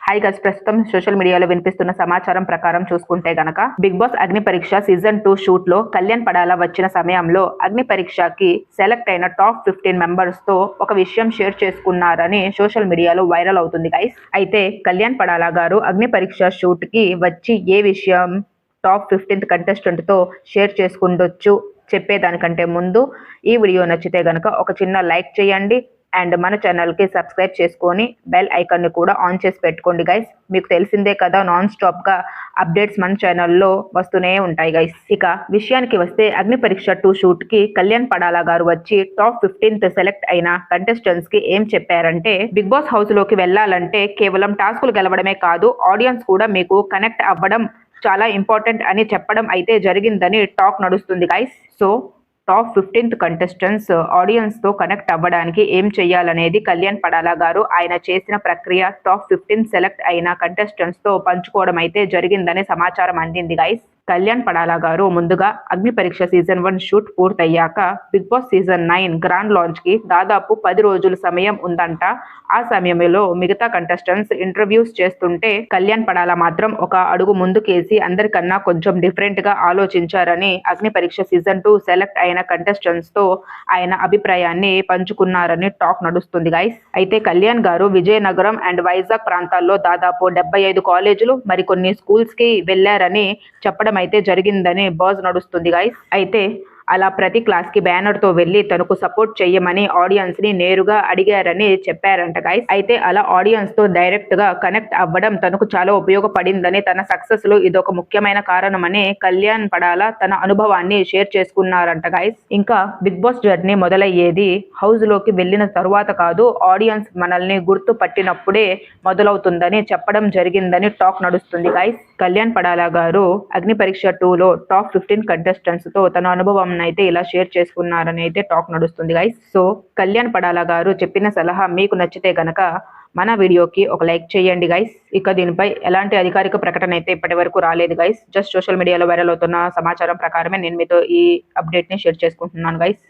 Hi guys, ప్రస్తుతం social మీడియాలో వినిపిస్తున్న సమాచారం ప్రకారం చూసుకుంటే గనక బిగ్ బాస్ అగ్ని పరీక్ష సీజన్ 2 షూట్ లో కళ్యాణ్ పడాల వచ్చిన సమయంలో అగ్ని పరీక్షకి సెలెక్ట్ అయిన టాప్ 15 మెంబర్స్ తో ఒక విషయం షేర్ చేసుకున్నారని సోషల్ మీడియాలో వైరల్ అవుతుంది గైస్. అయితే కళ్యాణ్ పడాల గారు అగ్ని పరీక్ష షూట్ కి వచ్చి ఏ విషయం టాప్ 15th కంటెస్టెంట్ తో షేర్ చేసుకుండొచ్చు చెప్పేదానికంటే ముందు ఈ వీడియో నచ్చితే గనక ఒక చిన్న లైక్ చేయండి అండ్ మన ఛానల్కి సబ్స్క్రైబ్ చేసుకొని బెల్ ఐకాన్ని కూడా ఆన్ చేసి పెట్టుకోండి గైస్. మీకు తెలిసిందే కదా, నాన్ స్టాప్గా అప్డేట్స్ మన ఛానల్లో వస్తూనే ఉంటాయి గైస్. ఇక విషయానికి వస్తే అగ్ని పరీక్ష 2 షూట్కి కళ్యాణ్ పడాల గారు వచ్చి టాప్ 15th సెలెక్ట్ అయిన కంటెస్టెంట్స్కి ఏం చెప్పారంటే, బిగ్ బాస్ హౌస్లోకి వెళ్ళాలంటే కేవలం టాస్కులు గెలవడమే కాదు, ఆడియన్స్ కూడా మీకు కనెక్ట్ అవ్వడం చాలా ఇంపార్టెంట్ అని చెప్పడం అయితే జరిగిందని టాక్ నడుస్తుంది guys. So top 15th contestants ఆడియన్స్తో కనెక్ట్ అవ్వడానికి ఏం చెయ్యాలనేది కళ్యాణ్ పడాల గారు ఆయన చేసిన ప్రక్రియ టాప్ 15 సెలెక్ట్ అయిన కంటెస్టెంట్స్తో పంచుకోవడం అయితే జరిగిందనే సమాచారం అందింది గైస్. కళ్యాణ్ పడాల గారు ముందుగా అగ్ని పరీక్ష సీజన్ 1 షూట్ పూర్తయ్యాక Bigg Boss season 9 grand launch కి దాదాపు 10 రోజుల సమయం ఉందంట. ఆ సమయంలో మిగతా కంటెస్టెంట్స్ ఇంటర్వ్యూస్ చేస్తుంటే కళ్యాణ్ పడాల మాత్రం ఒక అడుగు ముందుకేసి అందరికన్నా కొంచెం డిఫరెంట్ గా ఆలోచించారని అగ్ని పరీక్ష సీజన్ 2 సెలెక్ట్ అయిన కంటెస్టెంట్స్ తో ఆయన అభిప్రాయాన్ని పంచుకున్నారని టాక్ నడుస్తుంది గైస్. అయితే కళ్యాణ్ గారు విజయనగరం అండ్ వైజాగ్ ప్రాంతాల్లో దాదాపు 75 కాలేజీలు మరికొన్ని స్కూల్స్ కి వెళ్లారని చెప్పడం అయితే జరిగిందని బాజ్ నడుస్తుంది గైస్. అయితే అలా ప్రతి క్లాస్ కి బ్యానర్ తో వెళ్లి తనకు సపోర్ట్ చేయమని ఆడియన్స్ ని నేరుగా అడిగారని చెప్పారంట గైస్. అయితే అలా ఆడియన్స్ తో డైరెక్ట్ గా కనెక్ట్ అవ్వడం తనకు చాలా ఉపయోగపడిందని, తన సక్సెస్ లో ఇదొక ముఖ్యమైన కారణమని కళ్యాణ్ పడాల తన అనుభవాన్ని షేర్ చేసుకున్నారంట గైస్. ఇంకా బిగ్ బాస్ జర్నీ మొదలయ్యేది హౌస్ లోకి వెళ్ళిన తరువాత కాదు, ఆడియన్స్ మనల్ని గుర్తు పట్టినప్పుడే మొదలవుతుందని చెప్పడం జరిగిందని టాక్ నడుస్తుంది గైస్. కళ్యాణ్ పడాల గారు అగ్ని పరీక్ష 2లో టాప్ 15 కంటెస్టెంట్స్ తో తన అనుభవం అయితే ఇలా షేర్ చేసుకున్నారని అయితే టాక్ నడుస్తుంది గైస్. సో కళ్యాణ్ పడాల గారు చెప్పిన సలహా మీకు నచ్చితే గనక మన వీడియోకి ఒక లైక్ చేయండి గైస్. ఇక దీనిపై ఎలాంటి అధికారిక ప్రకటన అయితే ఇప్పటి వరకు రాలేదు గైస్. జస్ట్ సోషల్ మీడియాలో వైరల్ అవుతున్న సమాచారం ప్రకారమే నేను మీతో ఈ అప్డేట్ ని షేర్ చేసుకుంటున్నాను గైస్.